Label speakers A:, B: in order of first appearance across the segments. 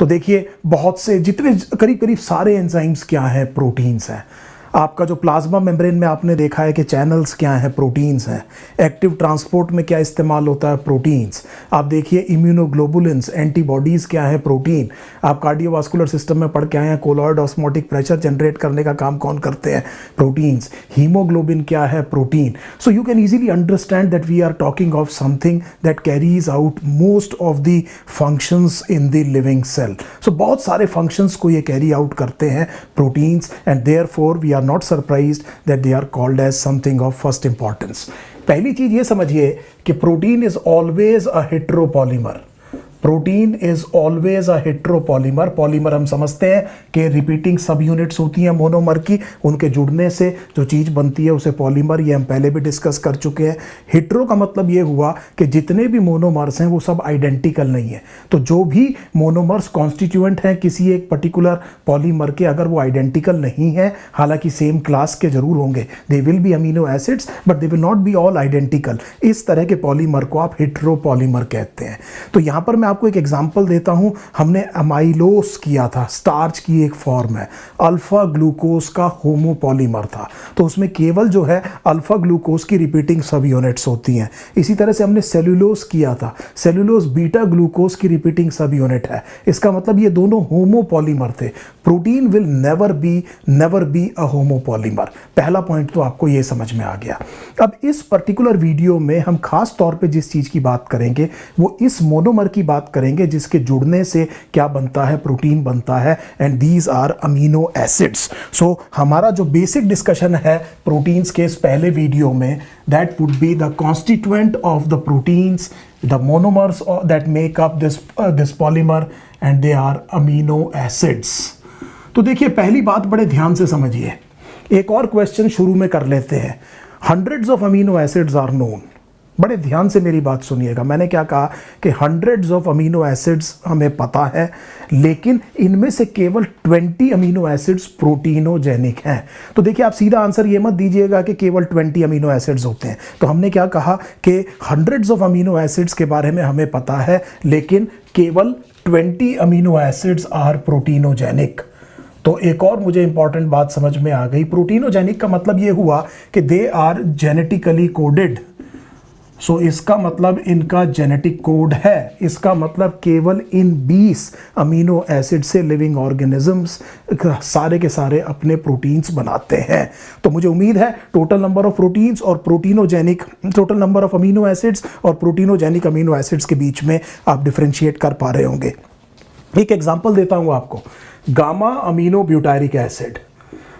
A: तो देखिए बहुत से जितने करीब करीब सारे एंजाइम्स क्या हैं, प्रोटीन्स हैं। आपका जो प्लाज्मा मेम्ब्रेन में आपने देखा है कि चैनल्स क्या हैं, प्रोटीन्स हैं। एक्टिव ट्रांसपोर्ट में क्या इस्तेमाल होता है, प्रोटीन्स। आप देखिए इम्यूनोग्लोबुलिन्स, एंटीबॉडीज़ क्या है, प्रोटीन। आप कार्डियोवास्कुलर सिस्टम में पढ़ के आए हैं, कोलॉइड ऑस्मोटिक प्रेशर जनरेट करने का काम कौन करते हैं, प्रोटीन्स। हीमोग्लोबिन क्या है, protein. So you can easily understand that we are talking of something that carries out most of the functions in the living cell. So बहुत सारे फंक्शंस को ये कैरी आउट करते हैं proteins, and therefore we are not surprised that they are called as something of first importance. पहली चीज ये समझिए कि protein is always a heteropolymer. Protein is always a heteropolymer. Polymer हम समझते हैं कि रिपीटिंग सब यूनिट्स होती हैं मोनोमर की, उनके जुड़ने से जो चीज़ बनती है उसे पॉलीमर, ये हम पहले भी डिस्कस कर चुके हैं। हेट्रो का मतलब ये हुआ कि जितने भी मोनोमर्स हैं वो सब आइडेंटिकल नहीं है। तो जो भी मोनोमर्स कॉन्स्टिट्यूएंट हैं किसी एक पर्टिकुलर पॉलीमर के, अगर वो आइडेंटिकल नहीं है, हालांकि सेम क्लास के जरूर होंगे, they will be amino acids but they will not be all identical, इस तरह के पॉलीमर को आप हेट्रोपॉलीमर कहते हैं। तो यहाँ पर मैं आपको एक एग्जांपल देता हूं। हमने अमाइलोस किया था, स्टार्च की एक फॉर्म है, अल्फा ग्लूकोज का होमोपॉलीमर था, तो उसमें केवल जो है अल्फा ग्लूकोज की रिपीटिंग सब यूनिट्स होती हैं। इसी तरह से हमने सेलुलोज किया था, सेलुलोज बीटा ग्लूकोज की रिपीटिंग सब यूनिट है। इसका मतलब ये दोनों होमोपॉलीमर थे। Protein will never be a homopolymer. पहला पॉइंट तो आपको ये समझ में आ गया। अब इस पर्टिकुलर वीडियो में हम खास तौर पे जिस चीज की बात करेंगे वो इस मोनोमर की बात करेंगे जिसके जुड़ने से क्या बनता है, प्रोटीन बनता है, and these are amino acids. So हमारा जो बेसिक डिस्कशन है प्रोटीन्स के इस पहले वीडियो में, that would be the constituent of the proteins, the monomers that make up this polymer, and they are amino acids. तो देखिए पहली बात बड़े ध्यान से समझिए, एक और क्वेश्चन शुरू में कर लेते हैं। Hundreds of amino acids are known. बड़े ध्यान से मेरी बात सुनिएगा, मैंने क्या कहा कि हंड्रेड्स ऑफ अमीनो एसिड्स हमें पता है, लेकिन इनमें से केवल 20 अमीनो एसिड्स प्रोटीनोजेनिक हैं। तो देखिए आप सीधा आंसर ये मत दीजिएगा कि केवल 20 अमीनो एसिड्स होते हैं। तो हमने क्या कहा कि हंड्रेड्स ऑफ अमीनो एसिड्स के बारे में हमें पता है, लेकिन केवल 20 अमीनो एसिड्स आर प्रोटीनोजेनिक। तो एक और मुझे इंपॉर्टेंट बात समझ में आ गई। प्रोटीनोजेनिक का मतलब ये हुआ कि दे आर जेनेटिकली कोडेड। सो इसका मतलब इनका जेनेटिक कोड है। इसका मतलब केवल इन 20 अमीनो एसिड से लिविंग ऑर्गेनिजम्स सारे के सारे अपने प्रोटीन्स बनाते हैं। तो मुझे उम्मीद है टोटल नंबर ऑफ प्रोटीन्स और proteinogenic, total number of amino acids और प्रोटीनोजेनिक अमीनो एसिड्स के बीच में आप डिफरेंशिएट कर पा रहे होंगे। एक एग्जांपल देता हूं आपको, gamma amino butyric acid.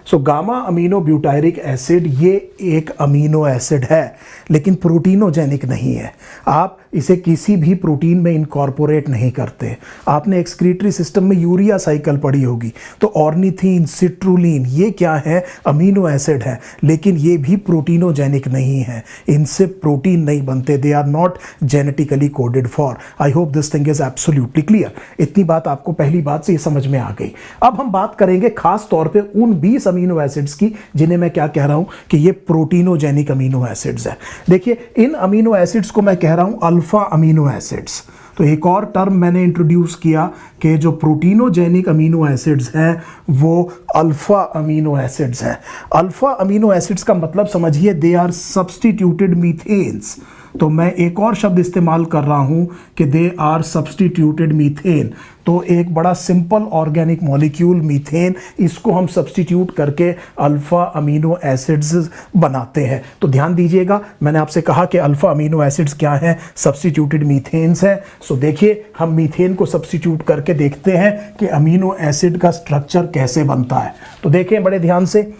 A: So gamma amino butyric acid ये एक अमीनो एसिड है, लेकिन प्रोटीनोजेनिक नहीं है। आप इसे किसी भी प्रोटीन में इनकॉर्पोरेट नहीं करते। आपने एक्सक्रीटरी सिस्टम में यूरिया साइकिल पढ़ी होगी, तो ऑर्निथीन, सिट्रुलिन, ये क्या है, अमीनो एसिड है, लेकिन ये भी प्रोटीनोजेनिक नहीं है। इनसे प्रोटीन नहीं बनते, they are not genetically coded for. I hope this thing is absolutely clear. इतनी बात आपको पहली बात से ये समझ में आ गई। अब हम बात करेंगे खास तौर पे उन 20 अमीनो एसिड्स की जिन्हें मैं क्या कह रहा हूं कि ये प्रोटीनोजेनिक अमीनो एसिड्स है। देखिए इन अमीनो एसिड्स को मैं कह रहा हूं अल्फा अमीनो एसिड्स। तो एक और टर्म मैंने इंट्रोड्यूस किया कि जो प्रोटीनोजेनिक अमीनो एसिड्स हैं वो अल्फा अमीनो एसिड्स हैं। अल्फा अमीनो एसिड्स का मतलब समझिए दे आर सब्स्टिट्यूटेड मीथेन्स। तो मैं एक और शब्द इस्तेमाल कर रहा हूं कि दे आर सब्स्टिट्यूटेड मीथेन। तो एक बड़ा सिंपल ऑर्गेनिक मॉलिक्यूल मीथेन, इसको हम सब्स्टिट्यूट करके अल्फा अमीनो एसिड्स बनाते हैं। तो ध्यान दीजिएगा, मैंने आपसे कहा कि अल्फा अमीनो एसिड्स क्या हैं, सब्स्टिट्यूटेड मीथेन्स हैं। सो देखिए हम मीथेन को सब्स्टिट्यूट करके देखते हैं कि अमीनो एसिड का स्ट्रक्चर कैसे बनता है। तो देखें बड़े ध्यान से,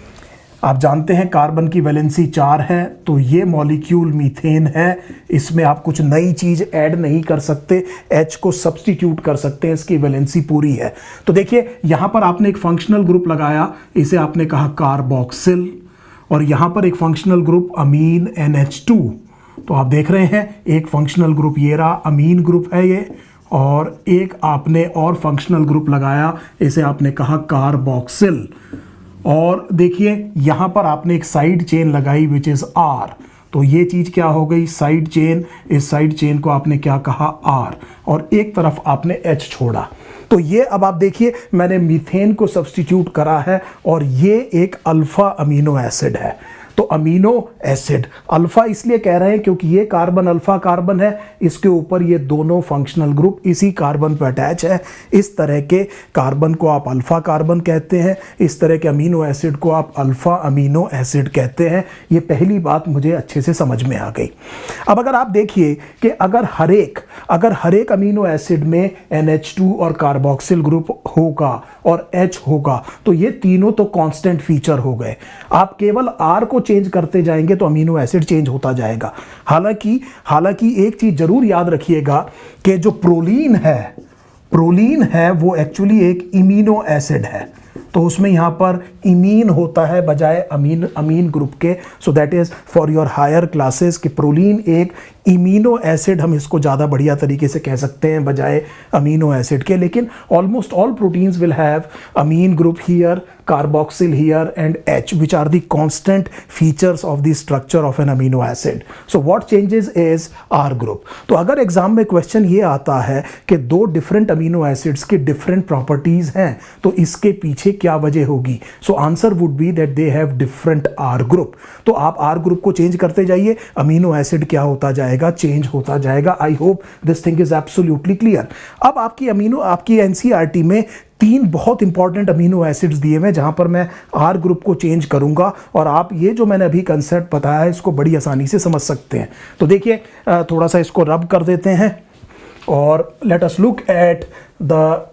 A: आप जानते हैं कार्बन की वैलेंसी 4 है, तो ये मॉलिक्यूल मीथेन है। इसमें आप कुछ नई चीज ऐड नहीं कर सकते, H को सब्स्टिट्यूट कर सकते हैं, इसकी वैलेंसी पूरी है। तो देखिए यहां पर आपने एक फंक्शनल ग्रुप लगाया, इसे आपने कहा कार्बोक्सिल, और यहां पर एक फंक्शनल ग्रुप अमीन NH2। तो आप देख रहे हैं एक फंक्शनल ग्रुप ये रहा, अमीन ग्रुप है ये, और एक आपने और फंक्शनल ग्रुप लगाया, इसे आपने कहा कार्बोक्सिल। और देखिए यहां पर आपने एक साइड चेन लगाई विच इज R। तो ये चीज़ क्या हो गई, साइड चेन। इस साइड चेन को आपने क्या कहा, R, और एक तरफ आपने H छोड़ा। तो ये अब आप देखिए मैंने मीथेन को सब्स्टिट्यूट करा है और ये एक अल्फा अमीनो एसिड है। तो अमीनो एसिड अल्फा इसलिए कह रहे हैं क्योंकि ये कार्बन अल्फा कार्बन है, इसके ऊपर ये दोनों फंक्शनल ग्रुप इसी कार्बन पर अटैच है। इस तरह के कार्बन को आप अल्फा कार्बन कहते हैं, इस तरह के अमीनो एसिड को आप अल्फा अमीनो एसिड कहते हैं। ये पहली बात मुझे अच्छे से समझ में आ गई। अब अगर आप देखिए कि अगर हर एक अमीनो एसिड में NH2 और कार्बोक्सिल ग्रुप होगा और H होगा, तो ये तीनों तो कांस्टेंट फीचर हो गए। आप केवल R को चेंज करते जाएंगे तो अमीनो एसिड चेंज होता जाएगा। हालांकि एक चीज जरूर याद रखिएगा कि जो प्रोलीन है वो एक्चुअली एक इमीनो एसिड है, तो उसमें यहाँ पर इमीन होता है बजाय अमीन ग्रुप के। So that is for your higher classes कि प्रोलीन एक इमीनो एसिड, हम इसको ज़्यादा बढ़िया तरीके से कह सकते हैं बजाय अमीनो एसिड के। लेकिन almost all proteins will have amine group here, carboxyl here and H, which are the constant features of the structure of an amino acid. So what changes is R group. तो अगर exam में question ये आता है कि दो different amino acids की different properties हैं तो इसके पीछे क्या वजह होगी, so answer would be that they have different R group. तो आप R ग्रुप को चेंज करते जाइए, अमीनो एसिड क्या होता जाएगा, चेंज होता जाएगा। आई hope this thing is absolutely clear. अब आपकी एनसीईआरटी में 3 बहुत इंपॉर्टेंट अमीनो एसिड्स दिए हुए जहां पर मैं R ग्रुप को चेंज करूंगा और आप ये जो मैंने अभी कंसेप्ट बताया है इसको बड़ी आसानी से समझ सकते हैं। तो देखिए थोड़ा सा इसको रब कर देते हैं और let us look at the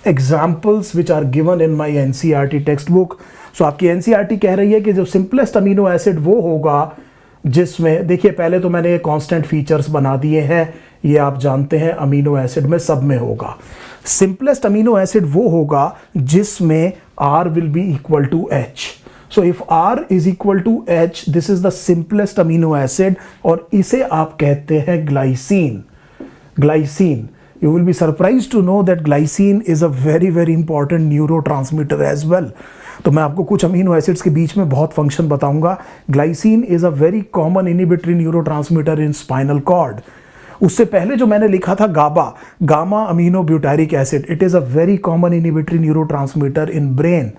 A: examples which are given in my NCERT text book. So आपकी एनसीईआरटी कह रही है कि जो सिंपलेस्ट अमीनो एसिड वो होगा जिसमें, देखिए पहले तो मैंने कांस्टेंट फीचर्स बना दिए हैं, ये आप जानते हैं अमीनो एसिड में सब में होगा। सिंपलेस्ट अमीनो एसिड वो होगा जिसमें R will be equal to H. So if R is equal to H, this is the simplest amino acid और इसे आप कहते हैं glycine. You will be surprised to know that glycine is a very very important neurotransmitter as well. तो मैं आपको कुछ amino acids के बीच में बहुत फंक्शन बताऊंगा। Glycine is a very common inhibitory neurotransmitter in spinal cord. उससे पहले जो मैंने लिखा था gamma amino butyric acid, it is a very common inhibitory neurotransmitter in brain.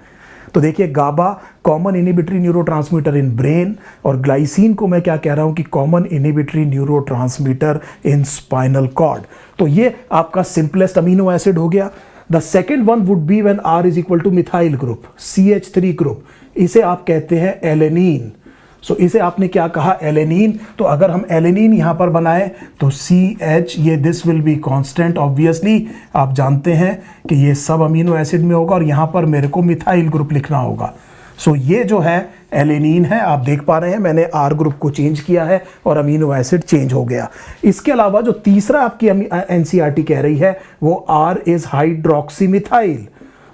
A: तो देखिए GABA common inhibitory neurotransmitter in brain और ग्लाइसिन को मैं क्या कह रहा हूं कि common inhibitory neurotransmitter in spinal cord. तो ये आपका सिंपलेस्ट अमीनो एसिड हो गया। The second one would be when R is equal two methyl group, CH3 group, इसे आप कहते हैं एलेनीन। सो इसे आपने क्या कहा, एलेनीन। तो अगर हम एलेनीन यहां पर बनाए तो CH, ये this will be constant obviously, आप जानते हैं कि ये सब अमीनो एसिड में होगा और यहां पर मेरे को मिथाइल ग्रुप लिखना होगा। सो ये जो है एलेनीन है, आप देख पा रहे हैं मैंने R ग्रुप को चेंज किया है और अमीनो एसिड चेंज हो गया। इसके अलावा जो तीसरा आपकी एनसीईआरटी कह रही है वो R is hydroxy methyl.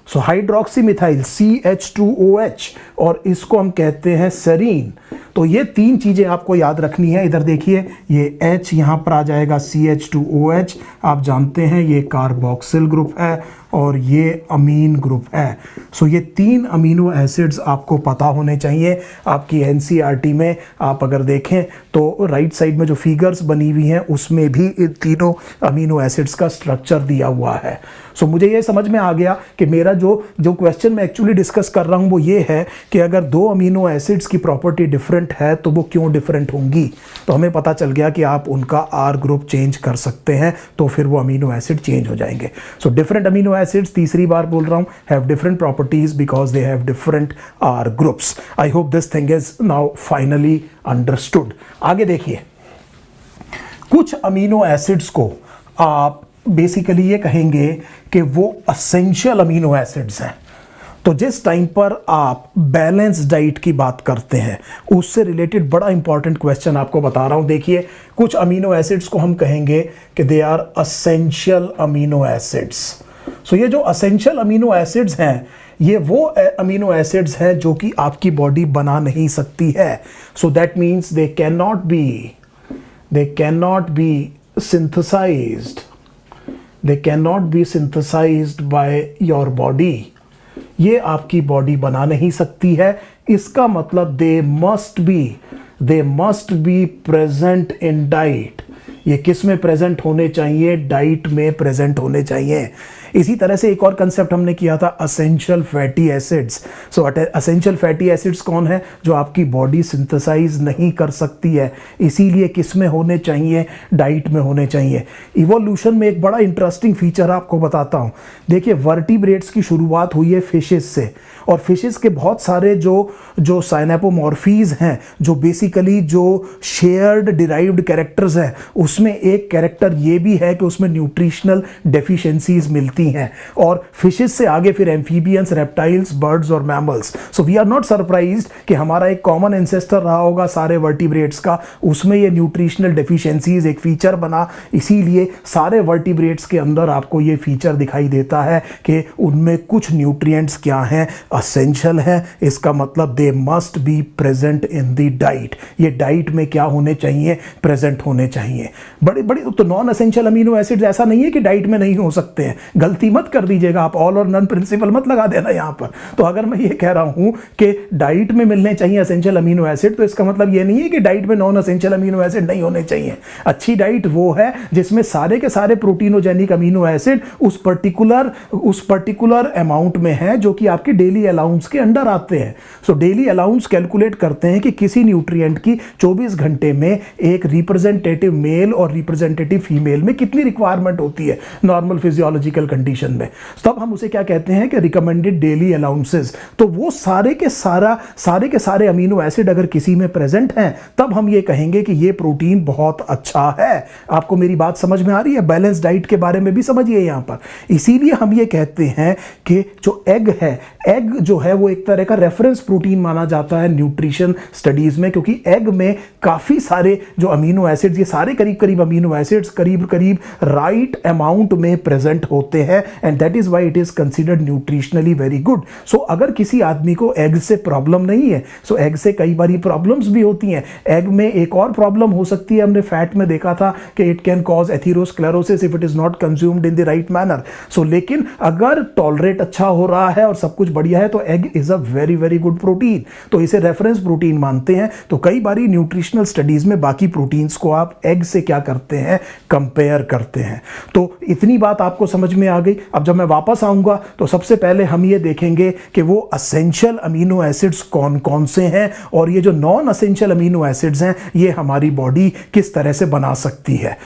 A: So hydroxy methyl CH2OH और इसको हम कहते हैं सेरीन। तो ये 3 चीज़ें आपको याद रखनी है। इधर देखिए ये H यहाँ पर आ जाएगा CH2OH, आप जानते हैं ये कार्बोक्सिल ग्रुप है और ये अमीन ग्रुप है। सो ये 3 अमीनो एसिड्स आपको पता होने चाहिए। आपकी एनसीईआरटी में आप अगर देखें तो राइट साइड में जो फिगर्स बनी हुई हैं उसमें भी इन तीनों अमीनो एसिड्स का स्ट्रक्चर दिया हुआ है। सो मुझे ये समझ में आ गया कि मेरा जो क्वेश्चन मैं एक्चुअली डिस्कस कर रहा हूँ वो ये है कि अगर 2 अमीनो एसिड्स की प्रॉपर्टी डिफरेंट है तो वो क्यों डिफरेंट होंगी। तो हमें पता चल गया कि आप उनका R ग्रुप चेंज कर सकते हैं तो फिर वो अमीनो एसिड चेंज हो जाएंगे। सो डिफरेंट अमीनो एसिड्स, तीसरी बार बोल रहा हूँ, have different properties because they have different R groups. I hope this thing is now finally understood. आगे देखिए, कुछ अमीनो एसिड्स को आप बेसिकली ये कहेंगे कि वो असेंशियल अमीनो एसिड्स हैं। तो जिस टाइम पर आप बैलेंस डाइट की बात करते हैं उससे रिलेटेड बड़ा इंपॉर्टेंट क्वेश्चन आपको बता रहा हूं। देखिए कुछ अमीनो एसिड्स को हम कहेंगे कि they are essential amino acids. So ये जो असेंशियल अमीनो एसिड्स हैं ये वो अमीनो एसिड्स हैं जो कि आपकी बॉडी बना नहीं सकती है। So that means they can not be synthesized. They cannot be synthesized by your body. ये आपकी बॉडी बना नहीं सकती है। इसका मतलब they must be they must be present in diet. ये किस में प्रेजेंट होने चाहिए? डाइट में प्रेजेंट होने चाहिए। इसी तरह से एक और कंसेप्ट हमने किया था, असेंशियल फैटी एसिड्स। सो असेंशियल फैटी एसिड्स कौन है? जो आपकी बॉडी सिंथेसाइज नहीं कर सकती है, इसीलिए किस में होने चाहिए? डाइट में होने चाहिए। इवोल्यूशन में एक बड़ा इंटरेस्टिंग फीचर आपको बताता हूं। देखिए, वर्टिब्रेट्स की शुरुआत हुई है फिशेस से, और फिशेस के बहुत सारे जो साइनेपोमॉर्फीज हैं, जो बेसिकली जो शेयर्ड डिराइव्ड कैरेक्टर्स हैं, उसमें एक कैरेक्टर ये भी है कि उसमें न्यूट्रिशनल डेफिशिएंसीज मिलती हैं। और फिशेस से आगे फिर एम्फीबियंस, रेप्टाइल्स, बर्ड्स और mammals. So we are not surprised कि हमारा एक कॉमन एंसेस्टर रहा होगा सारे वर्टिब्रेट्स का, उसमें ये न्यूट्रिशनल डेफिशिएंसीज एक फीचर बना। इसीलिए सारे वर्टिब्रेट्स के अंदर आपको ये फीचर दिखाई देता है कि उनमें कुछ न्यूट्रिएंट्स क्या हैं? असेंशियल है। इसका मतलब they must be present in the diet. ये डाइट में क्या होने चाहिए? प्रेजेंट होने चाहिए। बड़े तो नॉन असेंशियल अमीनो एसिड्स ऐसा नहीं है कि डाइट में नहीं हो सकते हैं। गलती मत कर दीजिएगा आप, ऑल और नन प्रिंसिपल मत लगा देना यहां पर। तो अगर मैं ये कह रहा हूं कि डाइट में मिलने चाहिए असेंशियल अमीनो एसिड, तो इसका मतलब ये नहीं है कि डाइट में नॉन असेंशियल अमीनो एसिड नहीं होने चाहिए। अच्छी डाइट वो है जिसमें सारे के सारे प्रोटीनोजेनिक अमीनो एसिड उस पर्टिकुलर अमाउंट में है जो कि आपके डेली अलाउंस के अंडर आते हैं। सो डेली अलाउंस कैलकुलेट करते हैं कि किसी न्यूट्रिएंट की 24 घंटे में एक रिप्रेजेंटेटिव मेल और रिप्रेजेंटेटिव फीमेल में कितनी रिक्वायरमेंट होती है नॉर्मल फिजियोलॉजिकल कंडीशन में। तब हम उसे क्या कहते हैं कि रिकमेंडेड डेली अलाउंसेस। तो वो सारे के सारे अमीनो एसिड अगर किसी में प्रेजेंट हैं, तब हम ये कहेंगे कि ये प्रोटीन बहुत अच्छा है। आपको मेरी बात समझ में आ रही है? बैलेंस डाइट के बारे में भी समझिए यहां पर। इसीलिए हम ये कहते हैं कि जो एग है, एग जो है वो एक तरह का रेफरेंस प्रोटीन माना जाता है न्यूट्रिशन स्टडीज में, क्योंकि एग में काफी सारे जो अमीनो एसिड्स, ये सारे करीब अमीनो एसिड्स करीब राइट अमाउंट में प्रेजेंट होते हैं, and that is why it is considered nutritionally very good. So अगर किसी आदमी को एग से प्रॉब्लम नहीं है, सो एग से कई बारी प्रॉब्लम्स भी होती हैं। एग में एक और प्रॉब्लम हो सकती है, हमने फैट में देखा था कि it can cause atherosclerosis if it is not consumed in the right manner. So लेकिन अगर टॉलरेट अच्छा हो रहा है और सब कुछ बढ़िया है, तो egg is a very very good protein. तो इसे रेफरेंस प्रोटीन मानते हैं। तो कई बारी न्यूट्रिशनल स्टडीज में बाकी प्रोटीन्स को आप एग से क्या करते हैं? कंपेयर करते हैं। तो इतनी बात आपको समझ में आ गई। अब जब मैं वापस आऊंगा तो सबसे पहले हम ये देखेंगे कि वो असेंशियल अमीनो एसिड्स कौन कौन से हैं, और ये जो नॉन असेंशियल अमीनो एसिड्स हैं, ये हमारी बॉडी किस तरह से बना सकती है।